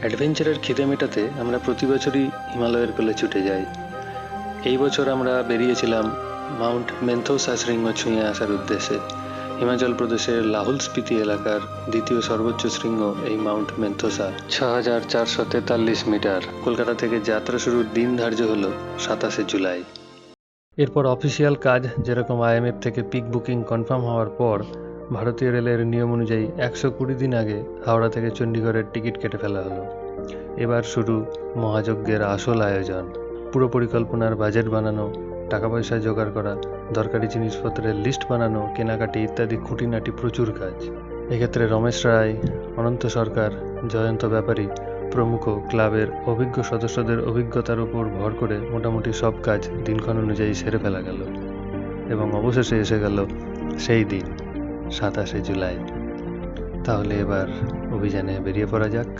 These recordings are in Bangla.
অ্যাডভেঞ্চারের খিদে মেটাতে আমরা প্রতি বছরই হিমালয়ের কোলে ছুটে যাই। এই বছর আমরা বেরিয়েছিলাম মাউন্ট মেন্থোসা শৃঙ্গ ছুঁয়ে আসার উদ্দেশ্যে। হিমাচল প্রদেশের লাহুল স্পিতি এলাকার দ্বিতীয় সর্বোচ্চ শৃঙ্গ এই মাউন্ট মেন্থোসা, ৬,৪৪৩ মিটার। কলকাতা থেকে যাত্রা শুরুর দিন ধার্য হল ২৭শে জুলাই। এরপর অফিসিয়াল কাজ যেরকম R.E.M.E থেকে পিক বুকিং কনফার্ম হওয়ার পর ভারতীয় রেলের নিয়ম অনুযায়ী ১২০ দিন আগে হাওড়া থেকে চণ্ডীগড়ের টিকিট কেটে ফেলা হলো। এবার শুরু মহাযজ্ঞের আসল আয়োজন। পুরো পরিকল্পনার বাজেট বানানো, টাকা পয়সা জোগাড় করা, দরকারি জিনিসপত্রের লিস্ট বানানো, কেনাকাটি ইত্যাদি খুঁটিনাটি প্রচুর কাজ। এক্ষেত্রে রমেশ রায়, অনন্ত সরকার, জয়ন্ত ব্যাপারী প্রমুখ ক্লাবের অভিজ্ঞ সদস্যদের অভিজ্ঞতার উপর ভর করে মোটামুটি সব কাজ দিনক্ষণ অনুযায়ী সেরে ফেলা গেল এবং অবশেষে এসে গেল সেই দিন ২৭শে জুলাই। তাহলে এবার অভিযানে বেরিয়ে পড়া যাক।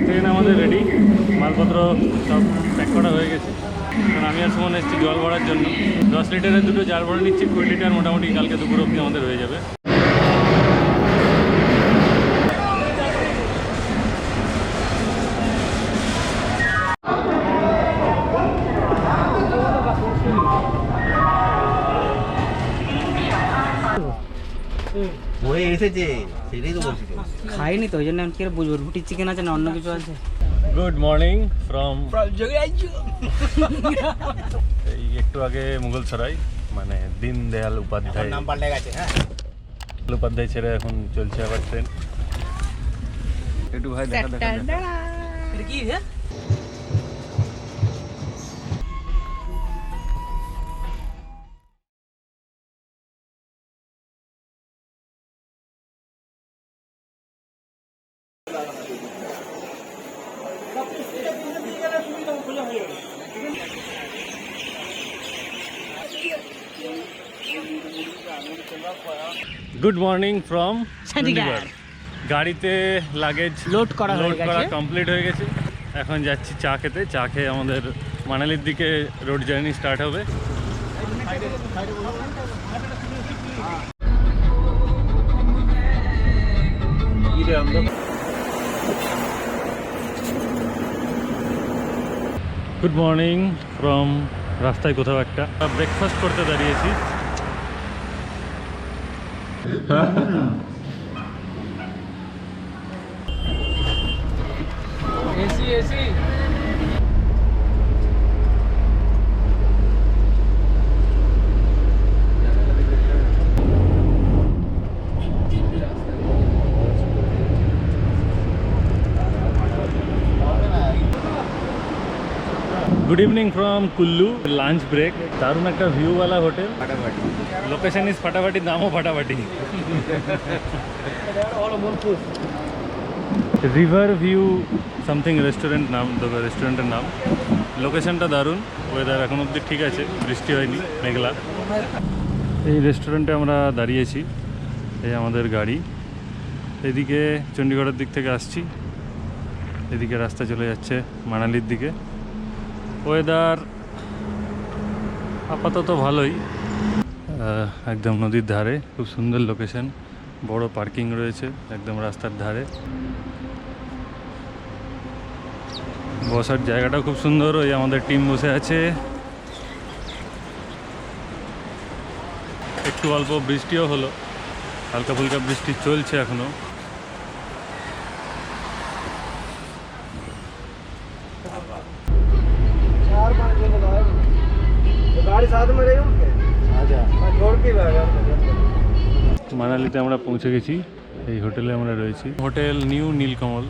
ট্রেন আমাদের রেডি, মালপত্র সব প্যাক করা হয়ে গেছে। কারণ আমি আর সুমন এসেছি জল ভরার জন্য। 10 লিটারের দুটো জার ভরে নিচ্ছি, 20 লিটার মোটামুটি কালকে দুপুর অবধি আমাদের হয়ে যাবে। খাইনি তো, ওই জন্য কি বুঝবো রুটি চিকেন আছে না অন্য কিছু আছে। গুড মর্নিং ফ্রম এই একটু আগে মুঘলসরাই, মানে দীনদয়াল উপাধ্যায় নাম পাল্টে গেছে। হ্যাঁ, উপাধ্যায় ছেড়ে এখন চলছে আবার ট্রেন। একটু ভাই দেখা দেখা এটা কি হে? Good morning from Chandigarh. গাড়িতে লাগেজ লোড করা কমপ্লিট হয়ে গেছে। এখন যাচ্ছি চা খেতে। চা খেয়ে আমাদের মানালির দিকে রোড জার্নি স্টার্ট হবে। গুড মর্নিং ফ্রম রাস্তায় কোথাও একটা ব্রেকফাস্ট করতে দাঁড়িয়েছি। এসি এসি good evening from Kullu. Lunch break, दारुण एक व्यू वाला होटल, लोकेशन इज फटाफटी, नामो फटाफटी। रिवर व्यू समथिंग रेस्टोरेंट नाम, रेस्टोरेंटर नाम। लोकेशनটা দারুণ, ওয়েদার এখন অবধি ঠিক আছে, বৃষ্টি হয়নি, মেঘলা। এই রেস্টুরেন্টে আমরা দাঁড়িয়েছি, এই আমাদের গাড়ি। এদিকে চণ্ডীগড়ের দিক থেকে আসছি, এদিকে রাস্তা চলে যাচ্ছে মানালির দিকে। ওয়েদার আপাতত ভালোই, একদম নদীর ধারে, খুব সুন্দর লোকেশন, বড় পার্কিং রয়েছে একদম রাস্তার ধারে। বসার জায়গাটা খুব সুন্দর। ওই আমাদের টিম বসে আছে। একটু অল্প বৃষ্টিও হলো, হালকা ফুলকা বৃষ্টি চলছে এখনো। মানালিতে আমরা পৌঁছে গেছি, এই হোটেলে আমরা রয়েছি। হোটেল নিউ নীলকমল,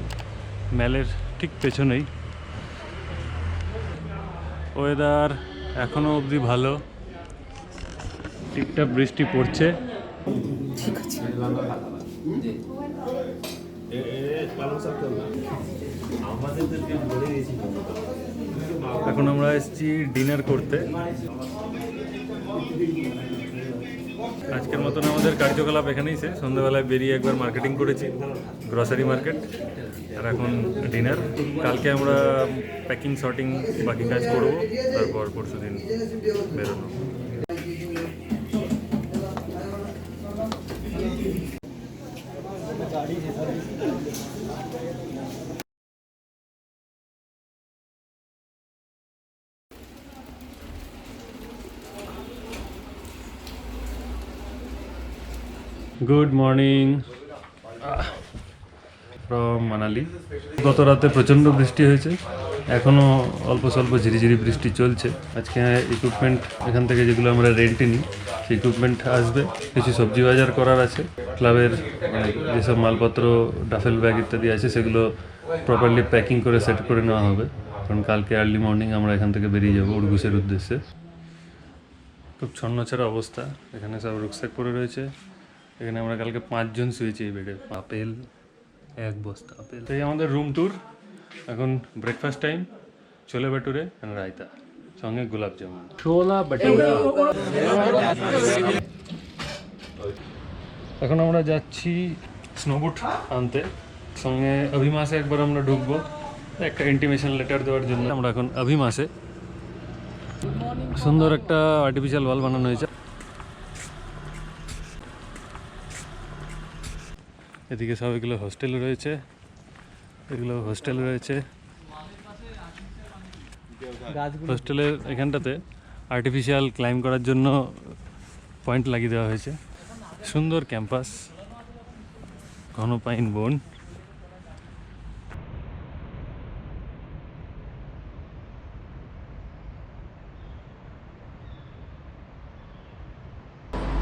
ম্যালের ঠিক পেছনেই। ওয়েদার এখনও অবধি ভালো, ঠিকঠাক বৃষ্টি পড়ছে। এখন আমরা এসেছি ডিনার করতে। আজকের মতন আমাদের কার্যকলাপ এখানেই শেষ। সন্ধ্যাবেলায় বেরিয়ে একবার মার্কেটিং করেছি, গ্রসারি মার্কেট, আর এখন ডিনার। কালকে আমরা প্যাকিং শর্টিং বাকি কাজ করবো, তারপর পরশু দিন বেরোনো। Good morning from Manali. গত রাতে প্রচণ্ড বৃষ্টি হয়েছে, এখনও অল্প স্বল্প ঝিরিঝিরি বৃষ্টি চলছে। আজকে ইকুইপমেন্ট এখান থেকে যেগুলো আমরা রেন্টে নিই সেই ইকুইপমেন্ট আসবে। কিছু সবজি বাজার করার আছে, ক্লাবের যেসব মালপত্র ডাফেল ব্যাগ ইত্যাদি আছে সেগুলো প্রপারলি প্যাকিং করে সেট করে নেওয়া হবে, কারণ কালকে আর্লি মর্নিং আমরা এখান থেকে বেরিয়ে যাবো উর্গুসের উদ্দেশ্যে। খুব ছন্নছাড়া অবস্থা, এখানে সব রুকস্যাক পরে রয়েছে। এখানে আমরা কালকে 5 জন শুয়েছি এই বেডে। আপেল, এক বস্তা আপেল। এই আমাদের রুম ট্যুর। এখন ব্রেকফাস্ট টাইম, ছোলে ভটুরে আর রায়তা, সঙ্গে গোলাপ জামুন। ছোলা ভটুরা। এখন আমরা যাচ্ছি স্নোবুট আনতে, সঙ্গে অভিমাসে একবার আমরা ঢুকবো একটা ইন্টিমেশন লেটার দেওয়ার জন্য। আমরা এখন অভিমাসে, সুন্দর একটা আর্টিফিশিয়াল ওয়াল বানানো হয়েছে। এদিকে সব এগুলো হোস্টেল রয়েছে, এগুলো হোস্টেল রয়েছে। হোস্টেলের এখানটাতে আর্টিফিশিয়াল ক্লাইম্ব করার জন্য পয়েন্ট লাগিয়ে দেওয়া হয়েছে। সুন্দর ক্যাম্পাস, ঘন পাইন বন।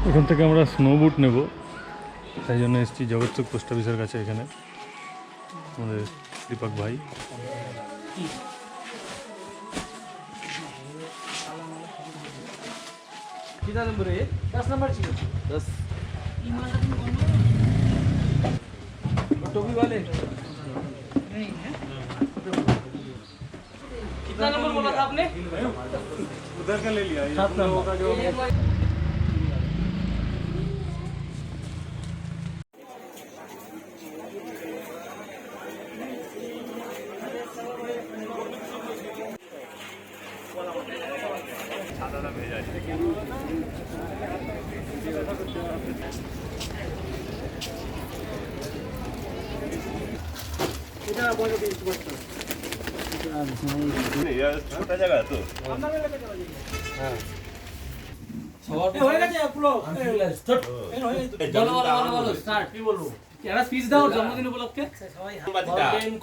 এখান থেকে আমরা স্নোবুট নেব, তাই জন্য এসেছি জগৎসুখ পোস্ট অফিসের কাছে। এখানে আমাদের দীপক ভাই। कितना नंबर है? 10 नंबर चाहिए। 10 टोपी वाले नहीं है। कितना नंबर बोला था आपने? उधर का ले लिया, 7 नंबर का जो छोटा जगह है तो স্পিচ দাও জন্মদিন উপলক্ষে।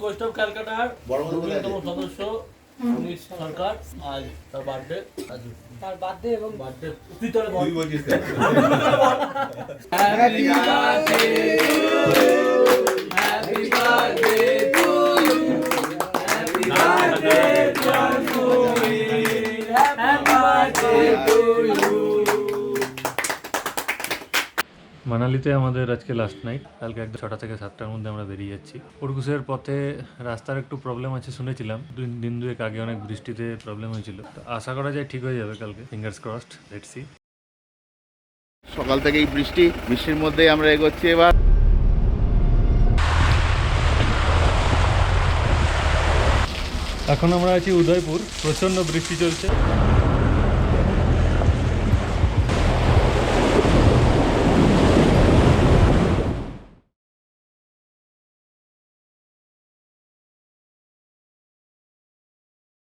কোস্ট অফ ক্যালকাটার অন্যতম সদস্য অমিত সরকার, আজ তার বার্থডে। তার বার্থডে এবং বার্থডে তুই বলছিস happy birthday happy birthday to you happy birthday to you happy birthday to you. মানালিতে আমাদের আজকে লাস্ট নাইট। কালকে একদম 6টা থেকে 7টার মধ্যে আমরা বেরিয়ে যাচ্ছি। উর্গুসের পথে রাস্তার একটু প্রবলেম আছে শুনেছিলাম, দিন দুয়েক আগে অনেক বৃষ্টিতে প্রবলেম হয়েছিল। তো আশা করা যায় ঠিক হয়ে যাবে কালকে, ফিঙ্গার্স ক্রসড, লেটস সি। সকাল থেকেই বৃষ্টির মধ্যেই আমরা এগোচ্ছি। এবার এখন আমরা আছি উদয়পুর, প্রচণ্ড বৃষ্টি চলছে।